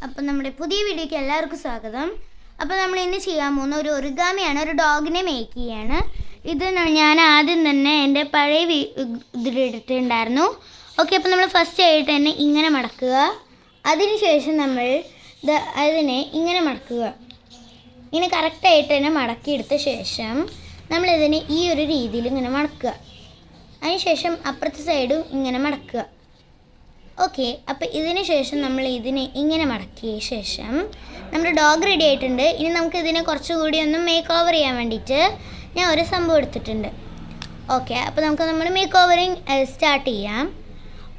അപ്പോൾ നമ്മുടെ പുതിയ വീഡിയോയ്ക്ക് എല്ലാവർക്കും സ്വാഗതം. അപ്പോൾ നമ്മൾ ഇന്ന് ചെയ്യാൻ പോകുന്ന ഒരു ഒറിഗാമിയാണ്, ഒരു ഡോഗിനെ മേക്ക് ചെയ്യാണ്. ഇത് ഞാൻ ആദ്യം തന്നെ എൻ്റെ പഴയ ഇതിലിട്ടിട്ടുണ്ടായിരുന്നു. ഓക്കെ, അപ്പോൾ നമ്മൾ ഫസ്റ്റ് ആയിട്ട് തന്നെ ഇങ്ങനെ മടക്കുക. അതിനുശേഷം നമ്മൾ അതിനെ ഇങ്ങനെ മടക്കുക. ഇങ്ങനെ കറക്റ്റായിട്ട് തന്നെ മടക്കിയെടുത്ത ശേഷം നമ്മളിതിനെ ഈ ഒരു രീതിയിൽ ഇങ്ങനെ മടക്കുക. അതിനുശേഷം അപ്പുറത്തെ സൈഡും ഇങ്ങനെ മടക്കുക. ഓക്കെ, അപ്പോൾ ഇതിന് ശേഷം നമ്മൾ ഇതിനെ ഇങ്ങനെ മടക്കിയ ശേഷം നമ്മുടെ ഡോഗ് റെഡി ആയിട്ടുണ്ട്. ഇനി നമുക്ക് ഇതിനെ കുറച്ചുകൂടി ഒന്ന് മേക്ക് ഓവർ ചെയ്യാൻ വേണ്ടിയിട്ട് ഞാൻ ഒരു സംഭവം എടുത്തിട്ടുണ്ട്. ഓക്കെ, അപ്പോൾ നമുക്ക് നമ്മൾ മേക്ക് ഓവറിങ് സ്റ്റാർട്ട് ചെയ്യാം.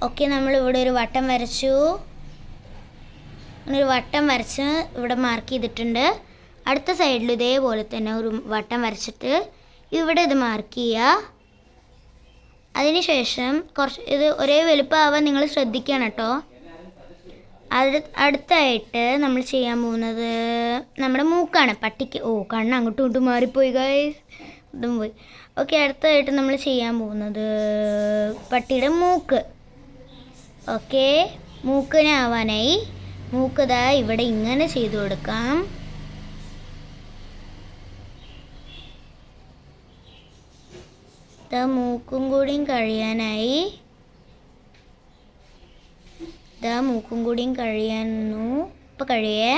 ഓക്കെ, നമ്മളിവിടെ ഒരു വട്ടം വരച്ചു. ഒരു വട്ടം വരച്ച് ഇവിടെ മാർക്ക് ചെയ്തിട്ടുണ്ട്. അടുത്ത സൈഡിൽ ഇതേപോലെ തന്നെ ഒരു വട്ടം വരച്ചിട്ട് ഇവിടെ ഇത് മാർക്ക് ചെയ്യുക. അതിനുശേഷം കുറച്ച് ഇത് ഒരേ വലുപ്പമാവാൻ നിങ്ങൾ ശ്രദ്ധിക്കണം കേട്ടോ. അടുത്തായിട്ട് നമ്മൾ ചെയ്യാൻ പോകുന്നത് നമ്മുടെ മൂക്കാണ്. പട്ടിക്ക് കണ്ണ് അങ്ങോട്ടും ഇങ്ങോട്ടും മാറിപ്പോയി ഗൈസ്, ഇതും പോയി. ഓക്കെ, അടുത്തായിട്ട് നമ്മൾ ചെയ്യാൻ പോകുന്നത് പട്ടിയുടെ മൂക്ക്. ഓക്കെ, മൂക്കിനാവാനായി മൂക്കതാ ഇവിടെ ഇങ്ങനെ ചെയ്തു കൊടുക്കാം. മൂക്കും കൂടിയും കഴിയാനായി മൂക്കും കൂടിയും കഴിയാനു ഇപ്പം കഴിയേ.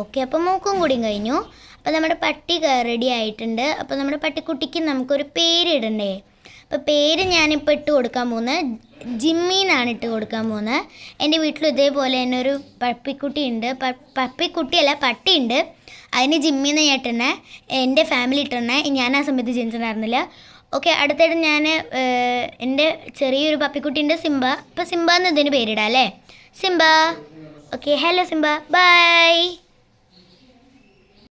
ഓക്കെ, അപ്പോൾ മൂക്കും കൂടിയും കഴിഞ്ഞു. അപ്പോൾ നമ്മുടെ പട്ടി റെഡി ആയിട്ടുണ്ട്. അപ്പോൾ നമ്മുടെ പട്ടിക്കുട്ടിക്ക് നമുക്കൊരു പേരിടണ്ടേ. അപ്പോൾ പേര് ഞാനിപ്പോൾ ഇട്ട് കൊടുക്കാൻ പോകുന്നത് ജിമ്മി എന്നാണ് ഇട്ട് കൊടുക്കാൻ പോകുന്നത്. എൻ്റെ വീട്ടിൽ ഇതേപോലെ തന്നെ ഒരു പപ്പിക്കുട്ടിയുണ്ട്. പപ്പിക്കുട്ടിയല്ല, പട്ടിയുണ്ട്. അതിന് ജിമ്മി എന്ന് ഞാൻ ഇട്ടണേ. എൻ്റെ ഫാമിലി ഇട്ടണേ. ഞാൻ ആ സമയത്ത് ജനിച്ചിട്ടുണ്ടായിരുന്നില്ല. ഓക്കെ, അടുത്തായിട്ട് ഞാൻ എൻ്റെ ചെറിയൊരു പപ്പിക്കുട്ടിയുണ്ട്, സിംബ. അപ്പോൾ സിംബ എന്ന് ഇതിന് പേരിടാം അല്ലേ, Simba. Okay, hello Simba, by.